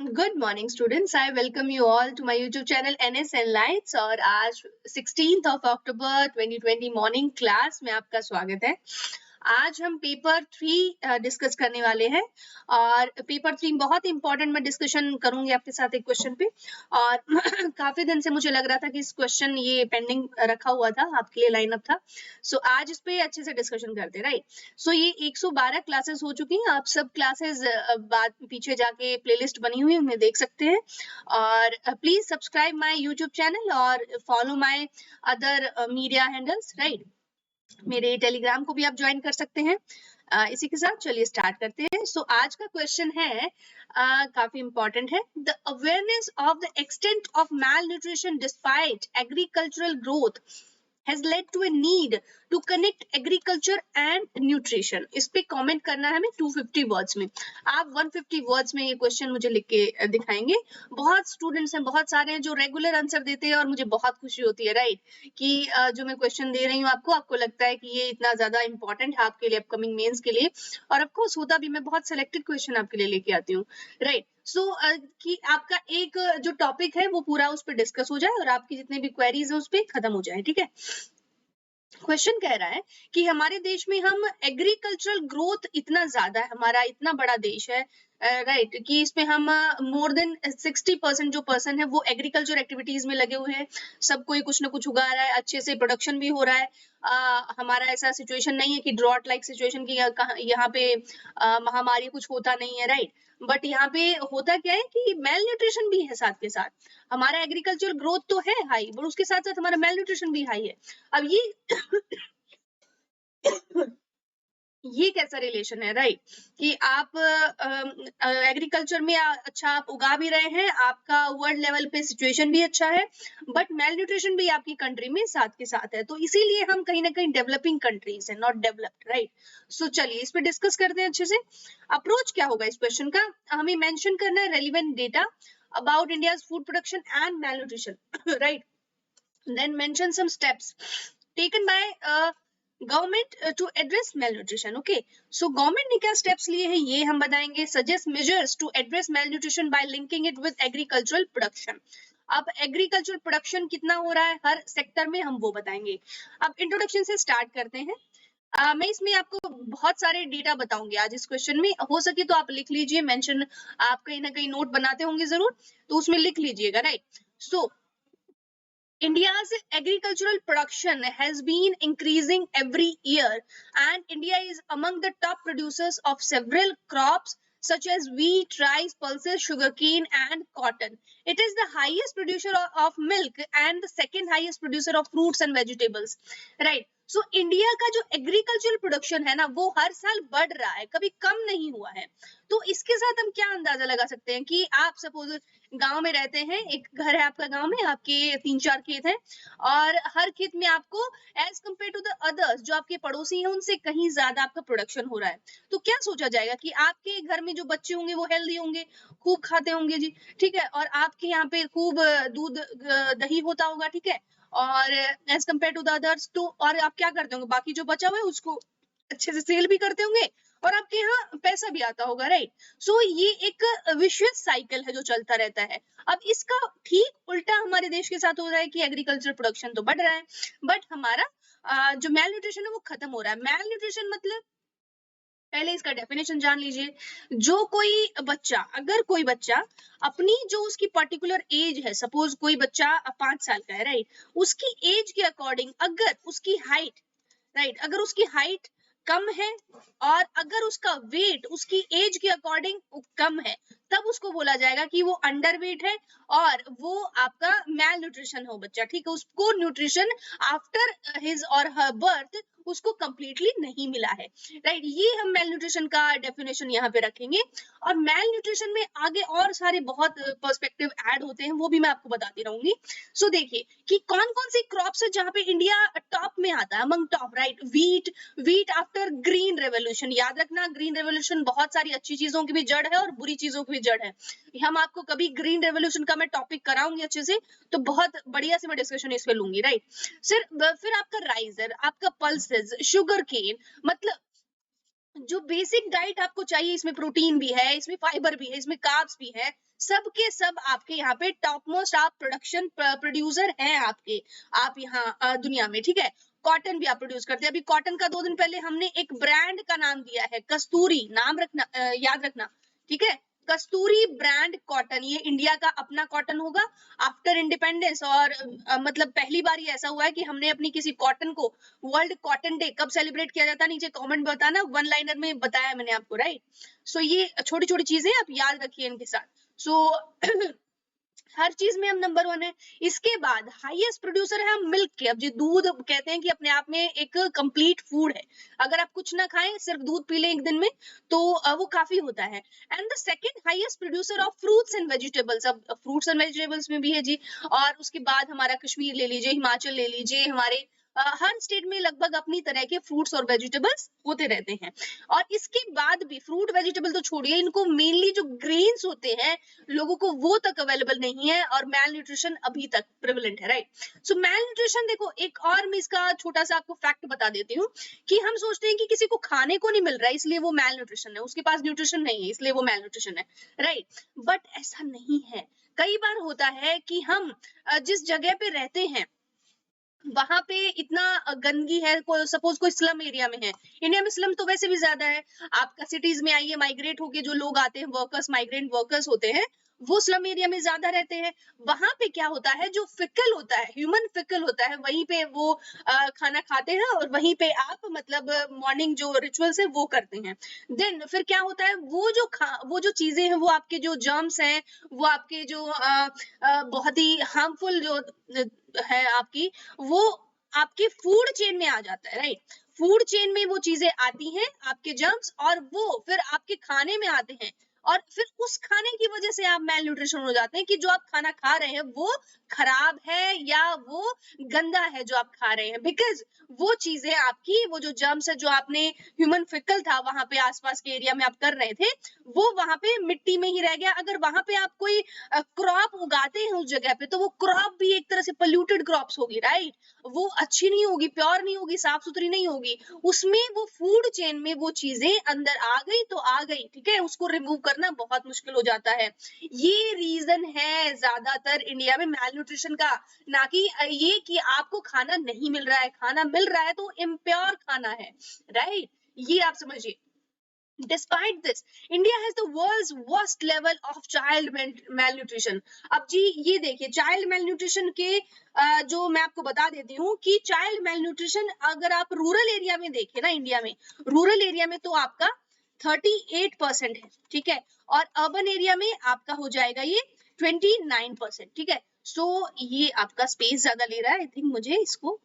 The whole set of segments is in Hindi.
Good morning students, I welcome you all to my YouTube channel NSN lights. और आज 16 अक्टूबर 2020 मॉर्निंग क्लास में आपका स्वागत है। आज हम पेपर 3 डिस्कस करने वाले हैं और पेपर 3 बहुत इंपॉर्टेंट मैं डिस्कशन करूंगी आपके साथ एक क्वेश्चन पे। और काफी दिन से मुझे लग रहा था कि इस क्वेश्चन ये पेंडिंग रखा हुआ था, आपके लिए लाइन अप था। सो आज इस पे अच्छे से डिस्कशन करते हैं, राइट। सो ये 112 क्लासेस हो चुकी हैं। आप सब क्लासेस बाद पीछे जाके प्लेलिस्ट बनी हुई है, उन्हें देख सकते हैं। और please subscribe my YouTube channel और follow my other media handles, right. मेरे टेलीग्राम को भी आप ज्वाइन कर सकते हैं। इसी के साथ चलिए स्टार्ट करते हैं। सो आज का क्वेश्चन है, काफी इंपॉर्टेंट है। The awareness of the extent of malnutrition despite agricultural growth has led to a need to connect agriculture and nutrition। इस पे कमेंट करना है हमें 250 वर्ड्स में। आप 150 वर्ड्स में ये क्वेश्चन मुझे लिख के दिखाएंगे। बहुत स्टूडेंट्स हैं, बहुत सारे हैं जो रेगुलर आंसर देते हैं और मुझे बहुत खुशी होती है, राइट, कि जो मैं क्वेश्चन दे रही हूँ आपको लगता है कि ये इतना ज्यादा इंपॉर्टेंट है आपके लिए, अपकमिंग मेंस के लिए। और ऑफकोर्स होता भी, मैं बहुत सिलेक्टेड क्वेश्चन आपके लिए लेके आती हूँ, राइट। सो कि आपका एक जो टॉपिक है वो पूरा उस पर डिस्कस हो जाए और आपकी जितने भी क्वेरीज है उस पर खत्म हो जाए, ठीक है। क्वेश्चन कह रहा है कि हमारे देश में हम एग्रीकल्चरल ग्रोथ इतना ज्यादा है, हमारा इतना बड़ा देश है, राइट, कि इसमें हम मोर देन 60% जो पर्सन है वो एग्रीकल्चर एक्टिविटीज में लगे हुए हैं। सब कोई कुछ ना कुछ उगा रहा है, अच्छे से प्रोडक्शन भी हो रहा है। हमारा ऐसा सिचुएशन नहीं है कि ड्रॉट लाइक सिचुएशन की यहाँ पे महामारी कुछ होता नहीं है, राइट। बट यहाँ पे होता क्या है कि मेल न्यूट्रिशन भी है साथ के साथ। हमारा एग्रीकल्चर ग्रोथ तो है हाई, बट उसके साथ साथ हमारा मेल न्यूट्रिशन भी हाई है। अब ये कैसा रिलेशन है, राइट, कि आप एग्रीकल्चर में अच्छा आप उगा भी रहे हैं, आपका वर्ल्ड लेवल पे सिचुएशन भी अच्छा है, बट मेल न्यूट्रिशन भी आपकी कंट्री में साथ के साथ है। तो इसीलिए हम कहीं ना कहीं डेवलपिंग कंट्रीज है, नॉट डेवलप्ड, राइट। सो चलिए इस पे डिस्कस करते हैं अच्छे से। अप्रोच क्या होगा इस क्वेश्चन का, हमें मेंशन करना है relevant data about India's food production and mail nutrition, right. Then mention some steps taken by government to address malnutrition। Okay, so government ने क्या steps लिए हैं ये हम बताएंगे। Suggest measures to address malnutrition by linking it with agricultural production। अब एग्रीकल्चर प्रोडक्शन कितना हो रहा है हर सेक्टर में, हम वो बताएंगे। अब इंट्रोडक्शन से स्टार्ट करते हैं। मैं इसमें आपको बहुत सारे डेटा बताऊंगी आज इस क्वेश्चन में। हो सके तो आप लिख लीजिए, मेंशन आप कहीं ना कहीं नोट बनाते होंगे जरूर, तो उसमें लिख लीजिएगा, right. So India's agricultural production has been increasing every year, and India is among the top producers of several crops such as wheat, rice, pulses, sugarcane, and cotton. It is the highest producer of milk and the second highest producer of fruits and vegetables. Right. So India का जो एग्रीकल्चरल प्रोडक्शन है ना वो हर साल बढ़ रहा है, कभी कम नहीं हुआ है। तो इसके साथ हम क्या अंदाजा लगा सकते हैं कि आप सपोज गांव में रहते हैं, एक घर है आपका गांव में, आपके 3-4 खेत हैं और हर खेत में आपको as compare to the others जो आपके पड़ोसी हैं उनसे कहीं ज्यादा आपका प्रोडक्शन हो रहा है। तो क्या सोचा जाएगा कि आपके घर में जो बच्चे होंगे वो हेल्दी होंगे, खूब खाते होंगे जी, ठीक है, और आपके यहाँ पे खूब दूध दही होता होगा, ठीक है, और as compare to the others. तो और आप क्या करते होंगे, बाकी जो बचा हुआ है उसको अच्छे से सेल भी करते होंगे और आपके यहाँ पैसा भी आता होगा, राइट। सो ये एक विशेष साइकिल है जो चलता रहता है। अब इसका ठीक उल्टा हमारे देश के साथ हो रहा है कि एग्रीकल्चर प्रोडक्शन तो बढ़ रहा है बट हमारा जो मेल न्यूट्रिशन है वो खत्म हो रहा है। मेल न्यूट्रिशन मतलब, पहले इसका डेफिनेशन जान लीजिए। जो कोई बच्चा, अगर कोई बच्चा अपनी जो उसकी पर्टिकुलर एज है, सपोज कोई बच्चा 5 साल का है, राइट, उसकी एज के अकॉर्डिंग अगर उसकी हाइट, राइट, अगर उसकी हाइट कम है और अगर उसका वेट उसकी एज के अकॉर्डिंग कम है, तब उसको बोला जाएगा कि वो अंडर वेट है और वो आपका मेल न्यूट्रिशन हो बच्चा, ठीक है। उसको न्यूट्रिशन आफ्टर हिज और हर बर्थ उसको कंप्लीटली नहीं मिला है, राइट। ये हम मेल न्यूट्रिशन का डेफिनेशन यहाँ पे रखेंगे। और मेल न्यूट्रिशन में आगे और सारे बहुत पर्सपेक्टिव ऐड होते हैं, वो भी मैं आपको बताती रहूंगी। सो देखिए कि कौन कौन सी क्रॉप्स है जहाँ पे इंडिया टॉप में आता है, among top, right. Wheat after green revolution, याद रखना ग्रीन रेवोल्यूशन बहुत सारी अच्छी चीजों की भी जड़ है और बुरी चीजों की भी जड़ है। हम आपको कभी ग्रीन रेवोल्यूशन का मैं टॉपिक कराऊंगी अच्छे से, तो बहुत बढ़िया से मैं डिस्कशन इस पे लूंगी, राइट। फिर आपका राइस है, आपका पल्सेस, शुगर केन, मतलब जो बेसिक डाइट आपको चाहिए, इसमें प्रोटीन भी है, इसमें फाइबर भी है, इसमें कार्ब्स भी है, सब के सब आपके यहाँ पे टॉप मोस्ट आप प्रोडक्शन प्रोड्यूसर हैं आपके, आप यहाँ दुनिया में, ठीक है। कॉटन भी आप प्रोड्यूस करते हैं। अभी कॉटन का 2 दिन पहले हमने एक ब्रांड का नाम दिया है, कस्तूरी, नाम रखना, याद रखना, ठीक है। कस्तूरी ब्रांड कॉटन, ये इंडिया का अपना कॉटन होगा आफ्टर इंडिपेंडेंस। और मतलब पहली बार ये ऐसा हुआ है कि हमने अपनी किसी कॉटन को, वर्ल्ड कॉटन डे कब सेलिब्रेट किया जाता है, नीचे कमेंट में बताना, वन लाइनर में बताया मैंने आपको, राइट। सो ये छोटी छोटी चीजें आप याद रखिए इनके साथ। सो हर चीज में हम नंबर 1 है। इसके बाद हाईएस्ट प्रोड्यूसर है हम मिल्क के। अब जो दूध कहते हैं कि अपने आप में एक कंप्लीट फूड है, अगर आप कुछ ना खाएं, सिर्फ दूध पी लें एक दिन में, तो वो काफी होता है। And the second highest producer of fruits and vegetables, अब फ्रूट्स एंड वेजिटेबल्स में भी है जी। और उसके बाद हमारा कश्मीर ले लीजिए, हिमाचल ले लीजिए, हमारे हर स्टेट में लगभग अपनी तरह के फ्रूट्स और वेजिटेबल्स होते रहते हैं। और इसके बाद भी फ्रूट वेजिटेबल तो छोड़िए, इनको मेनली जो ग्रेन्स होते हैं, लोगों को वो तक अवेलेबल नहीं है, और मैल न्यूट्रिशन अभी तक प्रेवलेंट है, राइट। सो मैल न्यूट्रिशन, देखो एक और मैं इसका छोटा सा आपको फैक्ट बता देती हूँ, कि हम सोचते हैं कि किसी को खाने को नहीं मिल रहा है इसलिए वो मैल न्यूट्रिशन है, उसके पास न्यूट्रिशन नहीं है इसलिए वो मैल न्यूट्रिशन है, राइट। बट ऐसा नहीं है। कई बार होता है कि हम जिस जगह पे रहते हैं वहां पे इतना गंदगी है, सपोज कोई स्लम एरिया में है, इंडिया में स्लम तो वैसे भी ज्यादा है, आपका सिटीज में आइए, माइग्रेट होके जो लोग आते हैं, वर्कर्स, माइग्रेंट वर्कर्स होते हैं, वो स्लम एरिया में ज्यादा रहते हैं। वहां पे क्या होता है, जो फिकल होता है, ह्यूमन फिकल होता है, वहीं पे वो खाना खाते हैं, और वहीं पे आप मतलब मॉर्निंग जो रिचुअल्स है वो करते हैं। देन फिर क्या होता है, वो जो चीजें हैं, वो आपके जो जर्म्स हैं, वो आपके जो बहुत ही हार्मफुल जो है आपकी, वो आपके फूड चेन में आ जाता है, राइट। फूड चेन में वो चीजें आती हैं, आपके जर्म्स, और वो फिर आपके खाने में आते हैं, और फिर उस खाने की वजह से आप मेल न्यूट्रिशन हो जाते हैं, कि जो आप खाना खा रहे हैं वो खराब है या वो गंदा है जो आप खा रहे हैं, बिकॉज वो चीजें आपकी, वो जो जर्म्स है जो आपने ह्यूमन फिकल था वहां पे आसपास के एरिया में आप कर रहे थे, वो वहां पे मिट्टी में ही रह गया। अगर वहां पे आप कोई क्रॉप उगाते हैं उस जगह पे, तो वो क्रॉप भी एक तरह से पोल्यूटेड क्रॉप्स होगी, राइट। वो अच्छी नहीं होगी, प्योर नहीं होगी, साफ सुथरी नहीं होगी, उसमें वो फूड चेन में वो चीजें अंदर आ गई तो आ गई, ठीक है, उसको रिमूव करना बहुत मुश्किल हो जाता है। ये रीजन है ज्यादातर इंडिया में मैल न्यूट्रिशन का, ना कि ये कि आपको खाना नहीं मिल रहा है, खाना मिल रहा है तो इम्प्योर खाना है, राइट। ये आप समझिए। Despite this, India has the world's worst level of child malnutrition. अब जी ये देखिए, चाइल्ड malnutrition के जो मैं आपको बता देती हूँ कि चाइल्ड malnutrition अगर आप रूरल एरिया में देखें ना, इंडिया में रूरल एरिया में तो आपका 38% है, ठीक है, और अर्बन एरिया में आपका हो जाएगा ये 29%, ठीक है। सो ये आपका स्पेस ज्यादा ले रहा है, आई थिंक मुझे इसको,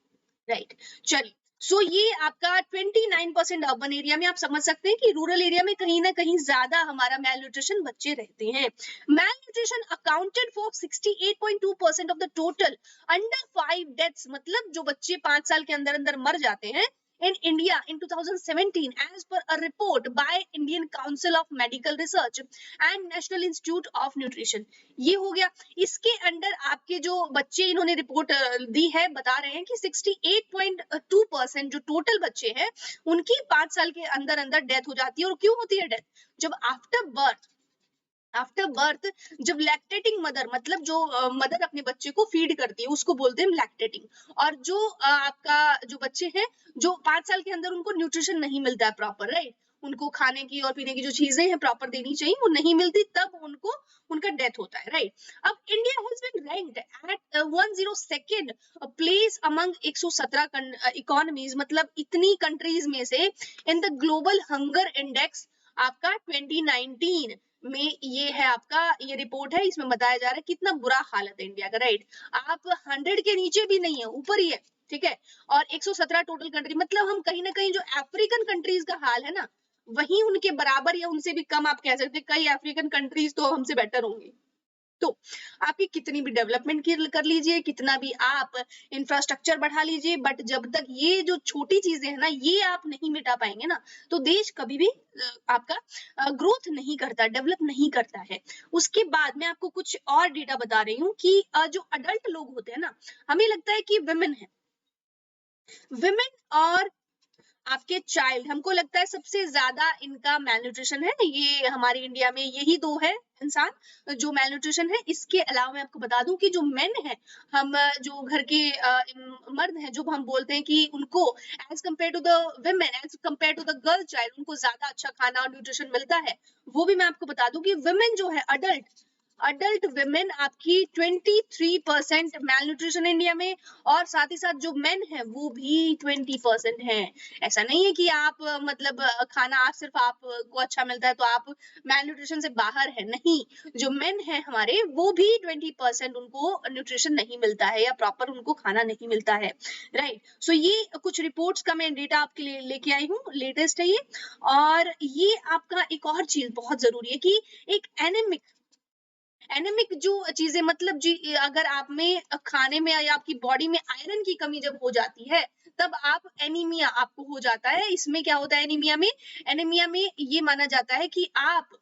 राइट। चलिए, सो ये आपका 29% अर्बन एरिया में, आप समझ सकते हैं कि रूरल एरिया में कहीं ना कहीं ज्यादा हमारा मेल न्यूट्रिशन बच्चे रहते हैं। Mail nutrition accounted for 68.2% of the total under 5 deaths, मतलब जो बच्चे 5 साल के अंदर अंदर मर जाते हैं in India in 2017 as per a report by Indian Council of Medical Research and National Institute of Nutrition। ये हो गया। इसके अंडर आपके जो बच्चे, इन्होंने रिपोर्ट दी है, बता रहे हैं कि 68.2% जो टोटल बच्चे हैं उनकी 5 साल के अंदर अंदर डेथ हो जाती है। और क्यों होती है डेथ? जब आफ्टर बर्थ जब लैक्टेटिंग मदर, मतलब जो मदर अपने बच्चे को फीड करती है उसको बोलते हैं लैक्टेटिंग, और जो आपका जो बच्चे हैं जो 5 साल के अंदर उनको न्यूट्रिशन नहीं मिलता है प्रॉपर, राइट, उनको खाने की और पीने की जो चीजें हैं प्रॉपर देनी चाहिए वो नहीं मिलती, तब उनको उनका डेथ होता है, राइट। अब India has been ranked at 102nd place among 117 economies, मतलब इतनी कंट्रीज में से in the global hunger index आपका 2019 में ये है आपका, ये रिपोर्ट है, इसमें बताया जा रहा है कितना बुरा हालत है इंडिया का, राइट। आप 100 के नीचे भी नहीं है, ऊपर ही है, ठीक है। और 117 टोटल कंट्री, मतलब हम कहीं ना कहीं जो अफ्रीकन कंट्रीज का हाल है ना, वही उनके बराबर या उनसे भी कम आप कह सकते हैं। कई अफ्रीकन कंट्रीज तो हमसे बेटर होंगी। तो आपकी कितनी भी डेवलपमेंट कर लीजिए, कितना भी आप इंफ्रास्ट्रक्चर बढ़ा लीजिए, बट जब तक ये जो छोटी चीजें हैं ना ये आप नहीं मिटा पाएंगे ना, तो देश कभी भी आपका ग्रोथ नहीं करता, डेवलप नहीं करता है। उसके बाद मैं आपको कुछ और डेटा बता रही हूँ कि जो अडल्ट लोग होते हैं ना, हमें लगता है कि विमेन है, विमेन और आपके चाइल्ड, हमको लगता है सबसे ज्यादा इनका मेल न्यूट्रिशन है, ये हमारे इंडिया में यही दो है इंसान जो मेल न्यूट्रिशन है। इसके अलावा मैं आपको बता दूं कि जो मेन है, हम जो घर के मर्द हैं, जो हम बोलते हैं कि उनको as compare to the women, as compare to the girl child, उनको ज्यादा अच्छा खाना और न्यूट्रिशन मिलता है। वो भी मैं आपको बता दूं कि विमेन जो है, अडल्ट अडल्ट विमेन आपकी 23% मेल न्यूट्रिशन इंडिया में, और साथ ही साथ जो मेन है वो भी 20% है। ऐसा नहीं है कि आप मतलब खाना आप सिर्फ आपको अच्छा मिलता है तो आप मेल न्यूट्रिशन से बाहर है, नहीं। जो मेन है हमारे वो भी 20% उनको न्यूट्रिशन नहीं मिलता है या प्रॉपर उनको खाना नहीं मिलता है, राइट। सो ये कुछ रिपोर्ट्स का मैं डेटा आपके लिए लेके आई हूँ, लेटेस्ट है ये। और ये आपका एक और चीज बहुत जरूरी है कि एक एनेमिक जो चीजें, मतलब जी अगर आप में खाने में या आपकी बॉडी में आयरन की कमी जब हो जाती है, तब आप एनीमिया आपको हो जाता है। इसमें क्या होता है एनीमिया में ये माना जाता है कि आप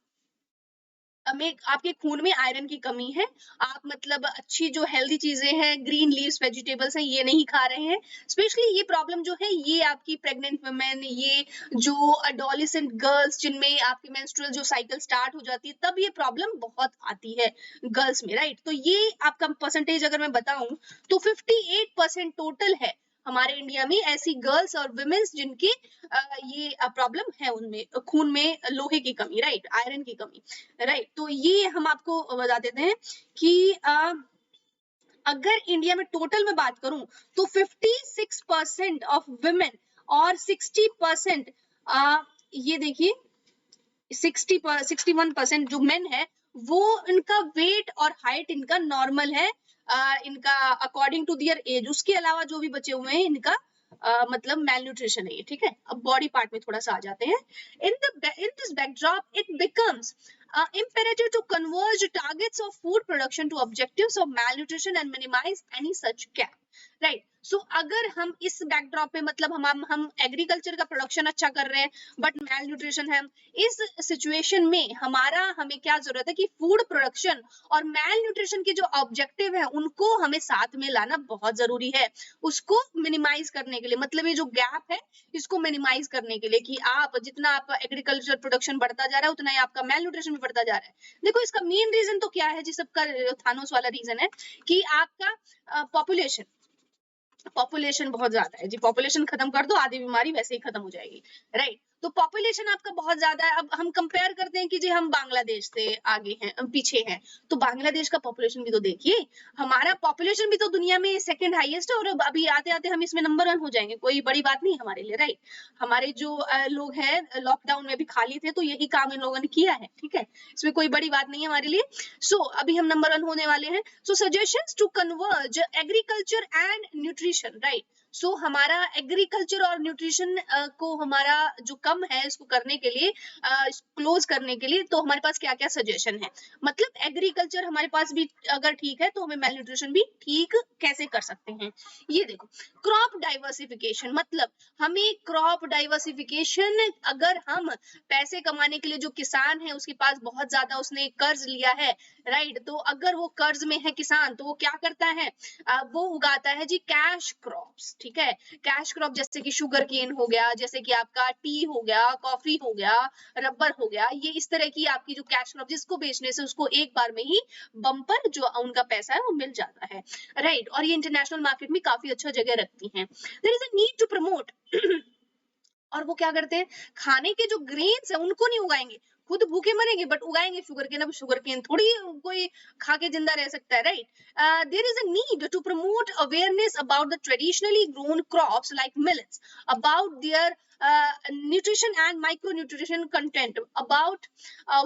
में आपके खून में आयरन की कमी है, आप मतलब अच्छी जो हेल्दी चीजें हैं, ग्रीन लीव्स वेजिटेबल्स हैं, ये नहीं खा रहे हैं। स्पेशली ये प्रॉब्लम जो है ये आपकी प्रेग्नेंट वुमेन, ये जो अडोलेसेंट गर्ल्स जिनमें आपकी मेंस्ट्रुअल जो साइकिल स्टार्ट हो जाती है, तब ये प्रॉब्लम बहुत आती है गर्ल्स में, राइट। तो ये आपका परसेंटेज अगर मैं बताऊं तो 58% टोटल है हमारे इंडिया में ऐसी गर्ल्स और वुमेन्स जिनकी ये प्रॉब्लम है, उनमें खून में लोहे की कमी, राइट, आयरन की कमी, राइट। तो ये हम आपको बता देते हैं कि अगर इंडिया में टोटल में बात करूं तो 56% ऑफ वुमेन और 60%, ये देखिए 61% जो मेन है, वो इनका वेट और हाइट इनका नॉर्मल है, इनका अकॉर्डिंग टू दियर एज। उसके अलावा जो भी बचे हुए हैं इनका मतलब मेल न्यूट्रिशन है ये, ठीक है। अब बॉडी पार्ट में थोड़ा सा आ जाते हैं। in this backdrop it becomes imperative to converge targets of food production to objectives of malnutrition and minimize any such gap, right। सो अगर हम इस बैकड्रॉप में मतलब हम एग्रीकल्चर का प्रोडक्शन अच्छा कर रहे हैं बट मेल न्यूट्रिशन है, इस सिचुएशन में हमें क्या जरूरत है कि फूड प्रोडक्शन और मेल न्यूट्रिशन के जो ऑब्जेक्टिव है उनको हमें साथ में लाना बहुत जरूरी है। उसको मिनिमाइज करने के लिए, मतलब ये जो गैप है इसको मिनिमाइज करने के लिए, कि आप जितना आप एग्रीकल्चर प्रोडक्शन बढ़ता जा रहा है उतना ही आपका मेल न्यूट्रिशन भी बढ़ता जा रहा है। देखो इसका मेन रीजन तो क्या है जी, सबका थानोस वाला रीजन है कि आपका पॉपुलेशन बहुत ज्यादा है जी। पॉपुलेशन खत्म कर दो, आधी बीमारी वैसे ही खत्म हो जाएगी, राइट। तो पॉपुलेशन आपका बहुत ज्यादा है। अब हम कंपेयर करते हैं कि जी हम बांग्लादेश से आगे हैं, पीछे हैं, तो बांग्लादेश का पॉपुलेशन भी तो देखिए। हमारा पॉपुलेशन भी तो दुनिया में सेकंड हाईएस्ट है, और अभी आते आते हम इसमें नंबर 1 हो जाएंगे, कोई बड़ी बात नहीं हमारे लिए, राइट। हमारे जो लोग हैं लॉकडाउन में भी खाली थे तो यही काम इन लोगों ने किया है, ठीक है। इसमें कोई बड़ी बात नहीं है हमारे लिए। सो अभी हम नंबर 1 होने वाले हैं। So suggestions to converge agriculture and nutrition, right. So हमारा एग्रीकल्चर और न्यूट्रिशन को हमारा जो कम है इसको करने के लिए, क्लोज करने के लिए, तो हमारे पास क्या क्या सजेशन है। मतलब एग्रीकल्चर हमारे पास भी अगर ठीक है तो हमें मेल न्यूट्रिशन भी ठीक कैसे कर सकते हैं। ये देखो, क्रॉप डाइवर्सिफिकेशन, मतलब हमें क्रॉप डाइवर्सिफिकेशन, अगर हम पैसे कमाने के लिए, जो किसान है उसके पास बहुत ज्यादा उसने कर्ज लिया है, राइट, तो अगर वो कर्ज में है किसान तो वो क्या करता है, वो उगाता है जी कैश क्रॉप्स, ठीक है। कैश क्रॉप जैसे कि शुगर केन हो गया, जैसे कि आपका टी हो गया, कॉफी हो गया, रबर हो गया, ये इस तरह की आपकी जो कैश क्रॉप जिसको बेचने से उसको एक बार में ही बम्पर जो उनका पैसा है वो मिल जाता है, राइट। और ये इंटरनेशनल मार्केट में काफी अच्छा जगह रखती हैं। There is a need to promote और वो क्या करते हैं, खाने के जो ग्रेन्स है उनको नहीं उगाएंगे, खुद भूखे मरेंगे बट उगाएंगे शुगर केन। अब शुगर केन थोड़ी कोई खा के जिंदा रह सकता है, right. There is a need to promote awareness about the traditionally grown crops like millets, about their nutrition and micronutrition content, about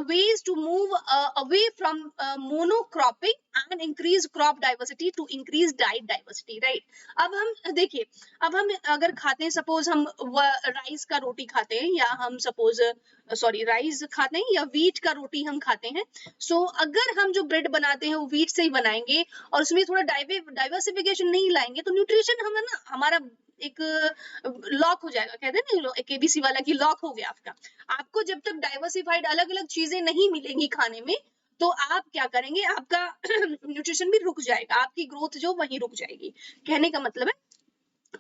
ways to move away from monocropping and increase crop diversity to increase diet diversity, right। अब हम देखिए, अब हम अगर खाते हैं, सपोज हम राइस का रोटी खाते हैं, या हम सपोज राइस खाते हैं या व्हीट का रोटी हम खाते हैं। सो अगर हम जो ब्रेड बनाते हैं वो व्हीट से ही बनाएंगे और उसमें थोड़ा डाइवर्सिफिकेशन नहीं लाएंगे तो न्यूट्रिशन हम ना हमारा एक लॉक हो जाएगा, कहते हैं ना केबीसी वाला की लॉक हो गया आपका। आपको जब तक डाइवर्सिफाइड अलग अलग चीजें नहीं मिलेंगी खाने में तो आप क्या करेंगे, आपका न्यूट्रिशन भी रुक जाएगा, आपकी ग्रोथ जो वहीं रुक जाएगी। कहने का मतलब है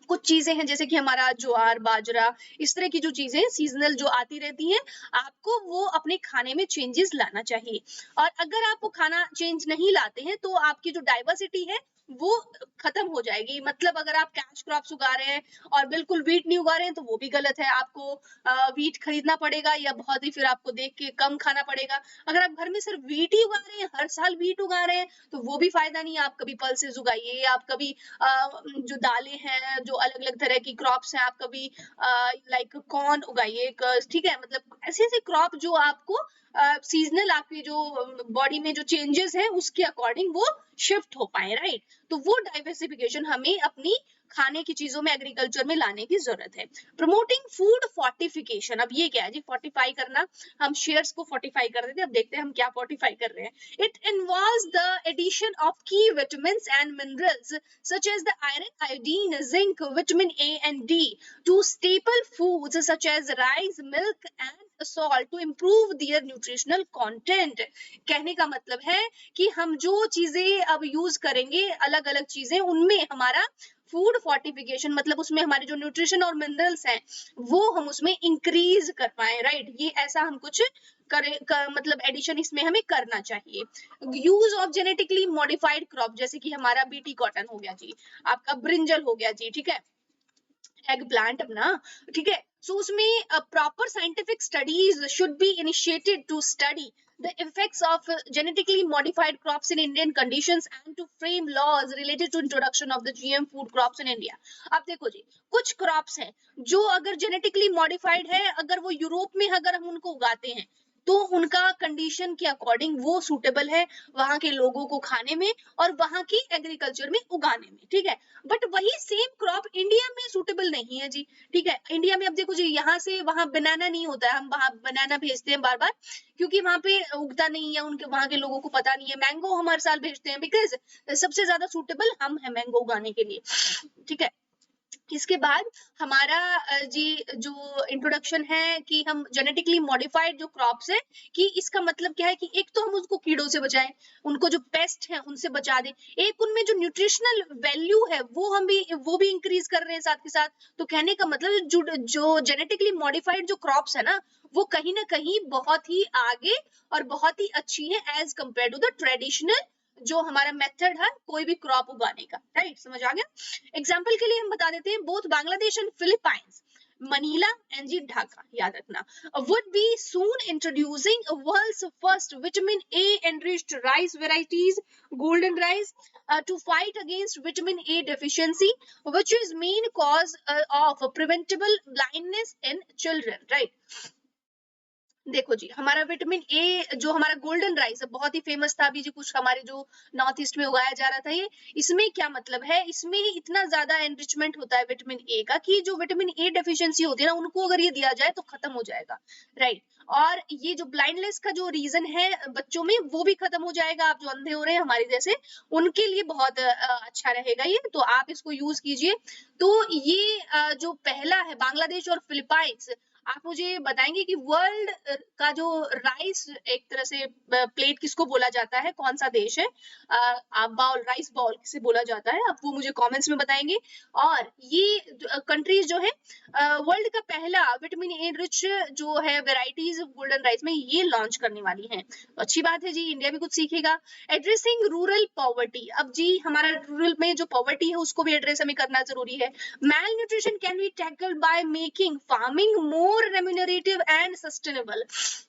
कुछ चीजें हैं जैसे कि हमारा ज्वार बाजरा, इस तरह की जो चीजें सीजनल जो आती रहती हैं, आपको वो अपने खाने में चेंजेस लाना चाहिए। और अगर आप वो खाना चेंज नहीं लाते हैं तो आपकी जो डाइवर्सिटी है वो खत्म हो जाएगी। मतलब अगर आप कैश क्रॉप्स उगा रहे हैं और बिल्कुल वीट नहीं उगा रहे हैं तो वो भी गलत है। आपको वीट खरीदना पड़ेगा या बहुत ही फिर आपको देख के कम खाना पड़ेगा। अगर आप घर में सिर्फ वीट ही उगा रहे हैं, हर साल वीट उगा रहे हैं, तो वो भी फायदा नहीं है। आप कभी पल्सेस उगाइए, आप कभी जो दालें हैं, जो अलग अलग तरह की क्रॉप्स हैं, आप कभी लाइक कॉर्न उगाइए, ठीक है। मतलब ऐसे ऐसे क्रॉप जो आपको सीजनल आपकी जो बॉडी में जो चेंजेस हैं उसके अकॉर्डिंग वो शिफ्ट हो पाए, राइट। तो वो डाइवर्सिफिकेशन हमें अपनी खाने की चीजों में एग्रीकल्चर में लाने की जरूरत है। प्रमोटिंग फूड फोर्टिफिकेशन, अब ये क्या है जी, फोर्टिफाई करना। हम शेयर्स को फोर्टिफाई कर रहे थे, अब देखते हैं हम क्या फोर्टिफाई कर रहे हैं। It involves the addition of key vitamins and minerals such as the iron, iodine, zinc, vitamin A and D to staple foods such as rice, milk and salt to improve their nutritional content। कहने का मतलब है कि हम जो चीजें अब यूज करेंगे, अलग अलग चीजें, उनमें हमारा फूड फोर्टिफिकेशन, मतलब उसमें हमारे जो न्यूट्रिशन और मिनरल्स हैं वो हम उसमें इंक्रीज कर पाए, राइट। ये ऐसा हम कुछ मतलब एडिशन इसमें हमें करना चाहिए। Use of genetically modified crop, जैसे कि हमारा बीटी कॉटन हो गया जी, आपका ब्रिंजल हो गया जी, ठीक है, एग प्लांट अपना, ठीक है। सो उसमें proper scientific studies should be initiated to study the effects of genetically modified crops in Indian conditions and to frame laws related to introduction of the GM food crops in India। अब देखो जी, कुछ क्रॉप्स हैं जो अगर जेनेटिकली मॉडिफाइड है, अगर वो यूरोप में अगर हम उनको उगाते हैं तो उनका कंडीशन के अकॉर्डिंग वो सूटेबल है वहां के लोगों को खाने में और वहां की एग्रीकल्चर में उगाने में, ठीक है। बट वही सेम क्रॉप इंडिया में सूटेबल नहीं है जी, ठीक है। इंडिया में अब देखो जी, यहाँ से वहां बनाना नहीं होता है, हम वहां बनाना भेजते हैं बार बार, क्योंकि वहां पे उगता नहीं है, उनके वहां के लोगों को पता नहीं है। मैंगो हम हर साल भेजते हैं बिकॉज सबसे ज्यादा सूटेबल हम है मैंगो उगाने के लिए, ठीक है। इसके बाद हमारा जी जो इंट्रोडक्शन है कि हम जेनेटिकली मॉडिफाइड जो क्रॉप्स है, कि इसका मतलब क्या है कि एक तो हम उसको कीड़ों से बचाएं, उनको जो पेस्ट है उनसे बचा दें, एक उनमें जो न्यूट्रिशनल वैल्यू है वो भी इंक्रीज कर रहे हैं साथ के साथ। तो कहने का मतलब जो जेनेटिकली मॉडिफाइड जो क्रॉप्स है ना, वो कहीं ना कहीं बहुत ही आगे और बहुत ही अच्छी है as compare to the traditional जो हमारा मेथड है कोई भी क्रॉप उगाने का, राइट। समझ आ गया। एग्जाम्पल के लिए हम बता देते हैं, both Bangladesh and Philippines, Manila and जी ढाका, याद रखना, would be soon introducing world's first vitamin A enriched rice varieties, golden rice, to fight against vitamin A deficiency, which is main cause of preventable blindness in children, right। देखो जी, हमारा विटामिन ए जो हमारा गोल्डन राइस है बहुत ही फेमस था, अभी जी कुछ हमारे जो नॉर्थ ईस्ट में उगाया जा रहा था, ये इसमें क्या मतलब है, इसमें इतना ज्यादा एनरिचमेंट होता है विटामिन ए का कि जो विटामिन ए डेफिशिएंसी होती है ना, उनको अगर ये दिया जाए तो खत्म हो जाएगा, राइट। और ये जो ब्लाइंडनेस का जो रीजन है बच्चों में वो भी खत्म हो जाएगा। आप जो अंधे हो रहे हैं हमारे जैसे, उनके लिए बहुत अच्छा रहेगा ये, तो आप इसको यूज कीजिए। तो ये जो पहला है बांग्लादेश और फिलीपाइंस, आप मुझे बताएंगे कि वर्ल्ड का जो राइस एक तरह से प्लेट किसको बोला जाता है, कौन सा देश है, बाउल, राइस बाउल किसे बोला जाता है, आप वो मुझे कमेंट्स में बताएंगे। और ये कंट्रीज जो है वर्ल्ड का पहला विटामिन ए रिच जो है वेराइटीज गोल्डन राइस में ये लॉन्च करने वाली हैं, तो अच्छी बात है जी, इंडिया भी कुछ सीखेगा। एड्रेसिंग रूरल पॉवर्टी, अब जी हमारा रूरल में जो पॉवर्टी है उसको भी एड्रेस हमें करना जरूरी है। malnutrition can be tackled by making farming more remunerative and sustainable.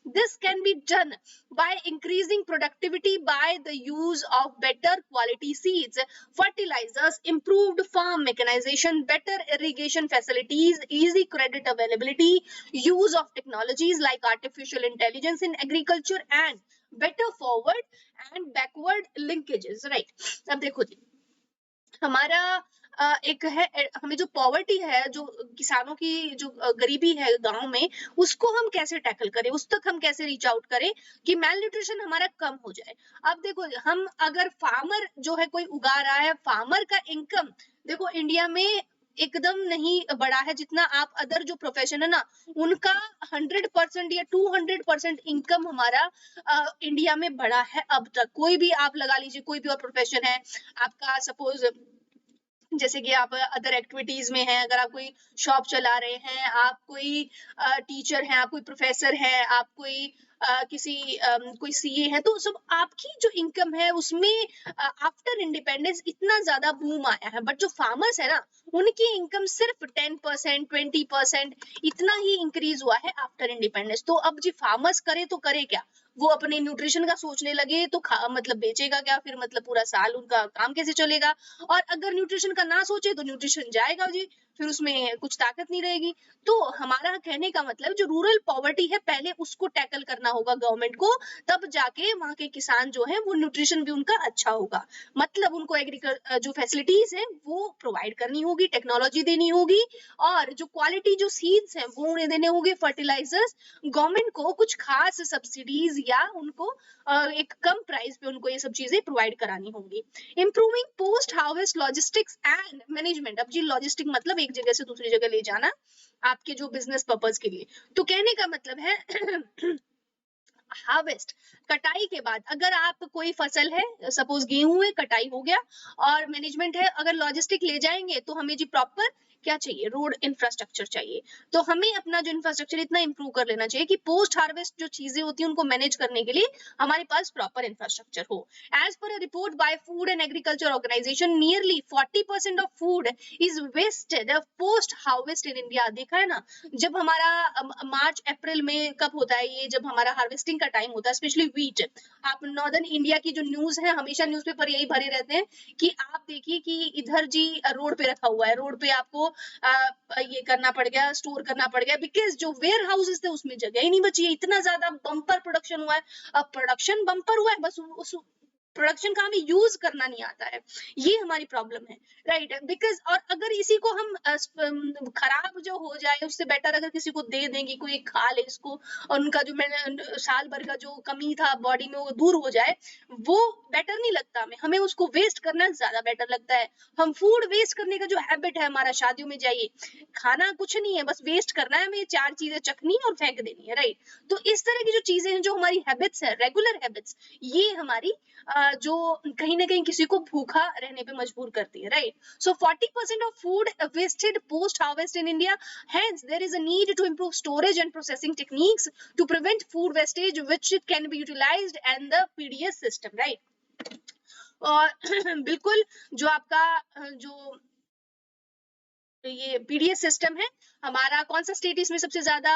This can be done by increasing productivity by the use of better quality seeds, fertilizers, improved farm mechanization, better irrigation facilities, easy credit availability, use of technologies like artificial intelligence in agriculture, and better forward and backward linkages, right। अब देखो जी, हमारा एक है, हमें जो पॉवर्टी है, जो किसानों की जो गरीबी है गांव में, उसको हम कैसे टैकल करें, उस तक हम कैसे रीच आउट करें कि मेल न्यूट्रिशन हमारा कम हो जाए। अब देखो, हम अगर फार्मर जो है कोई उगा रहा है, फार्मर का इनकम देखो इंडिया में एकदम नहीं बढ़ा है, जितना आप अदर जो प्रोफेशन है ना उनका 100% या 200% इनकम हमारा इंडिया में बढ़ा है अब तक। कोई भी आप लगा लीजिए, कोई भी और प्रोफेशन है आपका, सपोज जैसे कि आप अदर एक्टिविटीज में हैं, अगर आप कोई शॉप चला रहे हैं, आप कोई टीचर हैं, आप कोई प्रोफेसर हैं, आप कोई कोई सीए है, तो सब आपकी जो इनकम है उसमें आफ्टर इंडिपेंडेंस इतना ज्यादा बूम आया है। बट जो फार्मर्स है ना, उनकी इनकम सिर्फ 10% 20% इतना ही इंक्रीज हुआ है आफ्टर इंडिपेंडेंस। तो अब जी फार्मर्स करे तो करे क्या, वो अपने न्यूट्रिशन का सोचने लगे तो मतलब बेचेगा क्या, फिर मतलब पूरा साल उनका काम कैसे चलेगा। और अगर न्यूट्रिशन का ना सोचे तो न्यूट्रिशन जाएगा जी, फिर उसमें कुछ ताकत नहीं रहेगी। तो हमारा कहने का मतलब जो रूरल पॉवर्टी है पहले उसको टैकल करना होगा गवर्नमेंट को, तब जाके वहां के किसान जो है वो न्यूट्रिशन भी उनका अच्छा होगा। मतलब उनको एग्रीकल्चर जो फैसिलिटीज है वो प्रोवाइड करनी होगी, टेक्नोलॉजी देनी होगी, और जो क्वालिटी जो सीड्स है वो उन्हें देने होंगे, फर्टिलाइजर्स। गवर्नमेंट को कुछ खास सब्सिडीज या उनको एक कम प्राइस पे उनको ये सब चीजें प्रोवाइड करानी होंगी। Improving post harvest logistics and management. अब जी लॉजिस्टिक मतलब एक जगह से दूसरी जगह ले जाना आपके जो बिजनेस पर्पस के लिए। तो कहने का मतलब है हार्वेस्ट, कटाई के बाद अगर आप कोई फसल है, सपोज गेहूं है, कटाई हो गया, और मैनेजमेंट है, अगर लॉजिस्टिक ले जाएंगे तो हमें जी प्रॉपर क्या चाहिए, रोड इंफ्रास्ट्रक्चर चाहिए। तो हमें अपना जो इंफ्रास्ट्रक्चर इतना इंप्रूव कर लेना चाहिए कि पोस्ट हार्वेस्ट जो चीजें होती हैं उनको मैनेज करने के लिए हमारे पास प्रॉपर इंफ्रास्ट्रक्चर हो। As per a report by food and agriculture organisation, nearly 40% of food is wasted post harvest in India. देखा है ना, जब हमारा मार्च अप्रैल में कब होता है ये, जब हमारा हार्वेस्टिंग का टाइम होता है, स्पेशली व्हीट। आप नॉर्दर्न इंडिया की जो न्यूज है, हमेशा न्यूज़पेपर यही भरे रहते हैं कि आप देखिए कि इधर जी रोड पे रखा हुआ है, रोड पे आपको ये करना पड़ गया, स्टोर करना पड़ गया, बिकॉज जो वेयर हाउसेस थे उसमें जगह ही नहीं बची है, इतना ज्यादा बम्पर प्रोडक्शन हुआ है। अब प्रोडक्शन बम्पर हुआ है, बस उस प्रोडक्शन का हमें यूज करना नहीं आता है, ये हमारी प्रॉब्लम है, राइट। बिकॉज और अगर इसी को हम खराब जो हो जाए, उससे बेटर अगर किसी को दे देंगे, कोई खा ले इसको, और उनका जो साल भर का जो कमी था बॉडी में वो दूर हो जाए, वो बेटर नहीं लगता हमें, हमें उसको वेस्ट करना ज्यादा बेटर लगता है। हम फूड वेस्ट करने का जो हैबिट है हमारा, शादियों में जाइए, खाना कुछ नहीं है, बस वेस्ट करना है, हमें 4 चीजें चखनी और फेंक देनी है, राइट। तो इस तरह की जो चीजें हैं, जो हमारी हैबिट्स है, रेगुलर हैबिट्स, ये हमारी जो कहीं ना कहीं किसी को भूखा रहने पे मजबूर करती है, right. So 40% of food wasted post harvest in India, hence there is a need to improve storage and processing techniques to prevent food wastage, which can be utilized and the PDS system, right। और बिल्कुल जो आपका जो ये पीडीएस सिस्टम है, हमारा कौन सा स्टेट इसमें सबसे ज्यादा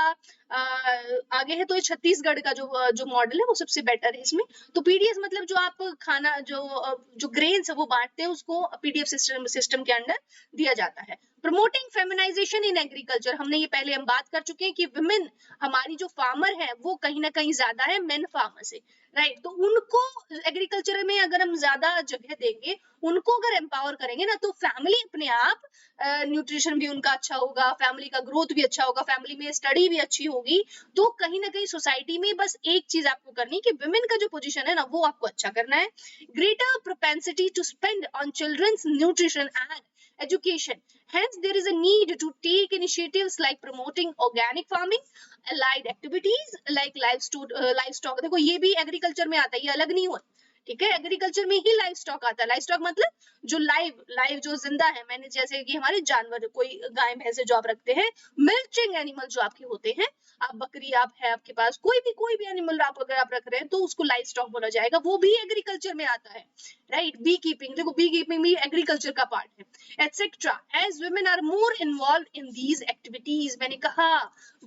आगे है, तो ये छत्तीसगढ़ का जो मॉडल है वो सबसे बेटर है इसमें। तो पीडीएस मतलब जो आप खाना जो ग्रेन्स है वो बांटते हैं, उसको पीडीएफ सिस्टम के अंडर दिया जाता है। प्रमोटिंग फेमिनाइजेशन इन एग्रीकल्चर, हमने ये पहले हम बात कर चुके हैं कि विमेन हमारी जो फार्मर है वो कहीं ना कहीं ज्यादा है मेन फार्मर से, राइट। तो उनको एग्रीकल्चर में अगर हम ज्यादा जगह देंगे, उनको अगर एम्पावर करेंगे ना, तो फैमिली अपने आप न्यूट्रिशन भी उनका अच्छा होगा, फैमिली का ग्रोथ भी अच्छा होगा, फैमिली में स्टडी भी अच्छी होगी। तो कहीं ना कहीं सोसाइटी में बस एक चीज आपको करनी कि विमेन का जो पोजीशन है ना वो आपको अच्छा करना है। Greater propensity to spend on children's nutrition and education, hence there is a need to take initiatives like promoting organic farming, allied activities like livestock, देखो ये भी एग्रीकल्चर में आता है, ये अलग नहीं हुआ, ठीक है। एग्रीकल्चर में ही लाइव स्टॉक आता है। लाइव स्टॉक मतलब जो लाइव जो जिंदा है, मैंने जैसे कि हमारे जानवर, कोई गाय भैंसे जो आप रखते हैं, मिल्किंग एनिमल जो आपके होते हैं, आप बकरी आप है आपके पास, कोई भी एनिमल आप अगर आप रख रहे हैं तो उसको लाइव स्टॉक बोला जाएगा, वो भी एग्रीकल्चर में आता है, राइट। बी कीपिंग, देखो बी कीपिंग भी एग्रीकल्चर का पार्ट है, etcetera. As women are more involve in these activities, मैंने कहा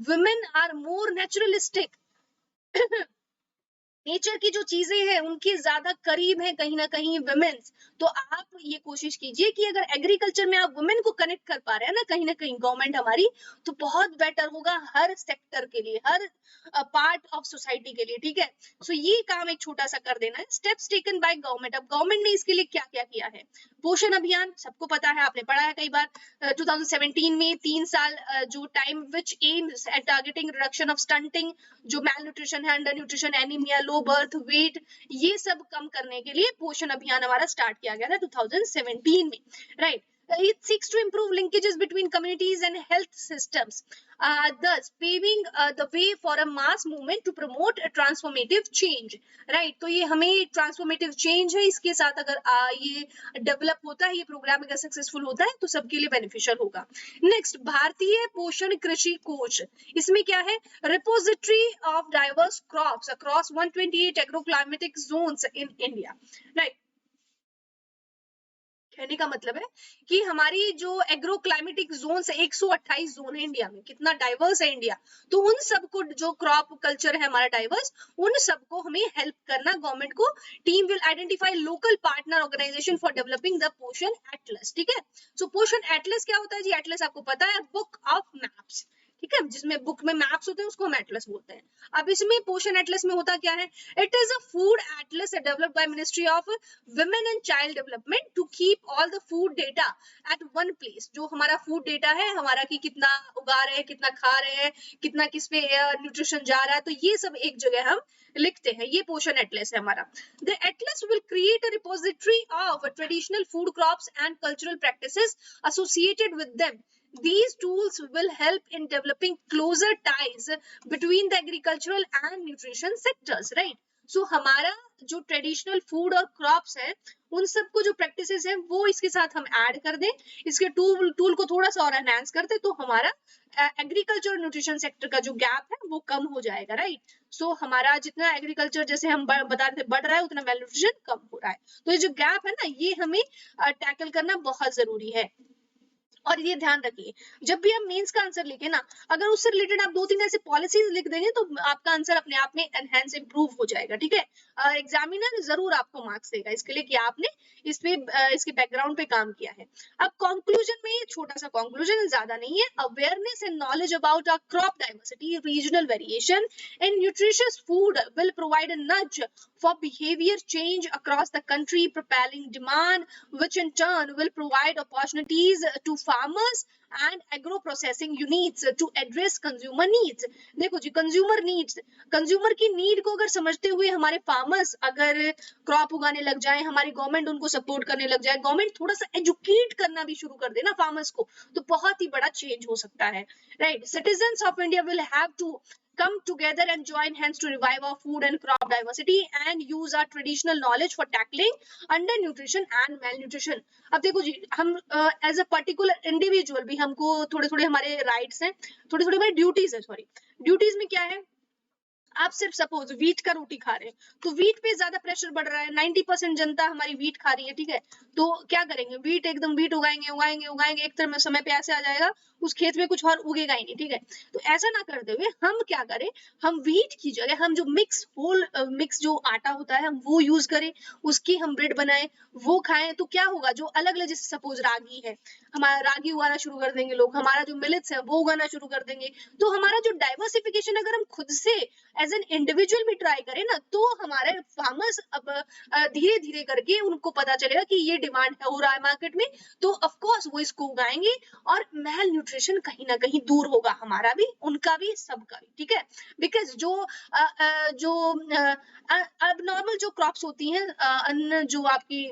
women are more naturalistic, nature की जो चीजें हैं उनके ज्यादा करीब है कहीं ना कहीं वुमेन्स। तो आप ये कोशिश कीजिए कि अगर एग्रीकल्चर में आप वुमेन को कनेक्ट कर पा रहे हैं ना कहीं गवर्नमेंट हमारी, तो बहुत बेटर होगा हर सेक्टर के लिए, हर पार्ट ऑफ सोसाइटी के लिए, ठीक है। सो ये काम एक छोटा सा कर देना है। स्टेप्स टेकन बाय गवर्नमेंट, अब गवर्नमेंट ने इसके लिए क्या क्या किया है। पोषण अभियान सबको पता है, आपने पढ़ा है कई बार, 2017 में 3 साल जो time which aims at targeting reduction of stunting, जो मैल न्यूट्रिशन है, under nutrition, anaemia, low birth weight, ये सब कम करने के लिए पोषण अभियान हमारा स्टार्ट किया गया था 2017 में, right. It seeks to improve linkages between communities and health systems. thus paving the way for a mass movement to promote a transformative change, right? तो ये हमें ट्रांसफॉर्मेटिव चेंज है, इसके साथ अगर ये डेवलप होता है, ये प्रोग्राम अगर सक्सेसफुल होता है तो सबके लिए बेनिफिशियल होगा। नेक्स्ट, भारतीय पोषण कृषि कोष, इसमें क्या है? Repository of diverse crops across 128 agroclimatic Jones in India, right? कहने का मतलब है कि हमारी जो एग्रो क्लाइमेटिक जोन है, 128 जोन है इंडिया में, कितना डाइवर्स है इंडिया, तो उन सबको, जो क्रॉप कल्चर है हमारा डाइवर्स, उन सबको हमें हेल्प करना गवर्नमेंट को। Team will identify local partner organisation for developing the Poshan atlas, ठीक है? सो पोषण एटलस क्या होता है जी? एटलस आपको पता है, बुक ऑफ मैप्स, ठीक है? जिसमें बुक में मैप्स होते हैं उसको हम एटलस बोलते हैं। अब इसमें पोषण एटलस में होता क्या है? It is a food atlas developed by ministry of women and child development to keep all the food data at one place. जो हमारा फूड डेटा है हमारा, कि कितना उगा रहे हैं, कितना खा रहे हैं, कितना किस पे न्यूट्रिशन जा रहा है, तो ये सब एक जगह हम लिखते हैं, ये पोषण एटलस है हमारा। The Atlas will create a repository of traditional food crops and cultural practices associated with them. These tools will help in developing closer ties between the agricultural and nutrition sectors, right? So हमारा जो ट्रेडिशनल फूड और क्रॉप्स है, उन सबको जो प्रैक्टिसेस है वो इसके साथ हम ऐड कर दें, इसके टूल को थोड़ा सा और एनहांस कर दें, तो हमारा एग्रीकल्चर और न्यूट्रिशन सेक्टर का जो गैप है वो कम हो जाएगा, राइट? सो हमारा जितना एग्रीकल्चर, जैसे हम बता रहे थे, बढ़ रहा है, उतना मेल न्यूट्रिशन कम हो रहा है। तो ये जो गैप है ना, ये हमें टैकल करना बहुत जरूरी है। और ये ध्यान रखिए, जब भी आप मेंस का आंसर लिखे ना, अगर उससे रिलेटेड आप 2-3 ऐसे पॉलिसीज लिख देंगे तो आपका आंसर अपने आप में एनहांस इंप्रूव हो जाएगा, ठीक है? एग्जामिनर जरूर आपको मार्क्स देगा इसके लिए कि आपने इस पे इसके बैकग्राउंड पे काम किया है। अब कंक्लूजन में, छोटा सा कंक्लूजन, ज्यादा नहीं है। Awareness and knowledge about our crop diversity, regional variation and nutritious food will provide a nudge for behavior change across the country, propelling demand, which in turn will provide opportunities to farmers and agro processing units to address consumer needs। देखो जी, कंज्यूमर नीड्स, कंज्यूमर की नीड को अगर समझते हुए हमारे फार्मर्स अगर क्रॉप उगाने लग जाए, हमारी गवर्नमेंट उनको सपोर्ट करने लग जाए, गवर्नमेंट थोड़ा सा एजुकेट करना भी शुरू कर दे ना फार्मर्स को, तो बहुत ही बड़ा चेंज हो सकता है, right? Citizens of India will have to come together and join hands to revive our food and crop diversity and use our traditional knowledge for tackling undernutrition and malnutrition। अब देखो जी, हम एज अ पर्टिकुलर इंडिविजुअल भी हमको थोड़े थोड़े हमारे राइट्स हैं, थोड़े थोड़े हमारी ड्यूटीज है, सॉरी ड्यूटीज में क्या है? आप सिर्फ सपोज वीट का रोटी खा रहे हैं, तो वीट पे ज्यादा प्रेशर बढ़ रहा है, 90% जनता हमारी वीट खा रही है, ठीक है? तो क्या करेंगे? वीट एकदम वीट उगाएंगे, एक तरह समय पे ऐसे आ जाएगा उस खेत में कुछ और उगेगा ही नहीं, ठीक है? तो ऐसा ना करते हुए हम क्या करें, हम वीट की जगह हम जो मिक्स जो आटा होता है हम वो यूज करें, उसकी हम ब्रेड बनाएं, वो खाएं। तो क्या होगा, जो अलग अलग, जैसे सपोज रागी है, हमारा रागी उगाना शुरू कर देंगे लोग, हमारा जो मिलेट्स है वो उगाना शुरू कर देंगे। तो हमारा जो डाइवर्सिफिकेशन अगर हम खुद से एज एन इंडिविजुअल भी ट्राई करें ना, तो हमारे फार्मर्स अब धीरे धीरे करके उनको पता चलेगा कि ये डिमांड हो रहा है मार्केट में, तो ऑफ कोर्स वो इसको उगाएंगे और मेल न्यूट्रिशन कहीं ना कहीं दूर होगा, हमारा भी, उनका भी, सबका भी, ठीक है? बिकॉज जो अब नॉर्मल जो क्रॉप्स होती हैं, अन्न जो आपकी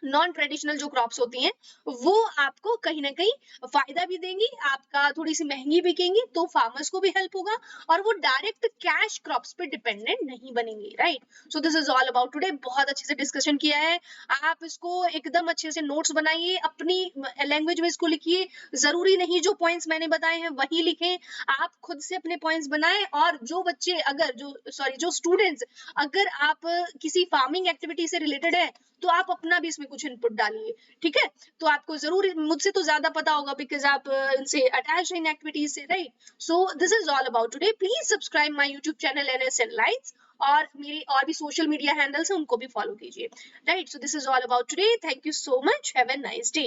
नॉन ट्रेडिशनल जो क्रॉप्स होती हैं, वो आपको कहीं ना कहीं फायदा भी देंगी, आपका थोड़ी सी महंगी बिकेंगी, तो फार्मर्स को भी हेल्प होगा, और वो डायरेक्ट कैश क्रॉप्स पे डिपेंडेंट नहीं बनेंगे, right? So this is all about today. बहुत अच्छे से डिस्कशन किया है, आप इसको एकदम अच्छे से नोट्स बनाइए, अपनी लैंग्वेज में इसको लिखिए, जरूरी नहीं जो पॉइंट्स मैंने बताए हैं वही लिखें, आप खुद से अपने पॉइंट्स बनाएं। और जो बच्चे अगर जो स्टूडेंट्स अगर आप किसी फार्मिंग एक्टिविटी से रिलेटेड है, तो आप अपना भी इसमें कुछ इनपुट डालिए, ठीक है? तो आपको जरूर, मुझसे तो ज्यादा पता होगा बिकॉज आप इनसे अटैच इन एक्टिविटीज से, right? So this is all about today. Please subscribe my YouTube channel NS Enlights, और मेरी और भी सोशल मीडिया हैंडल्स हैं उनको भी फॉलो कीजिए, right? So this is all about today. Thank you so much, have a nice day.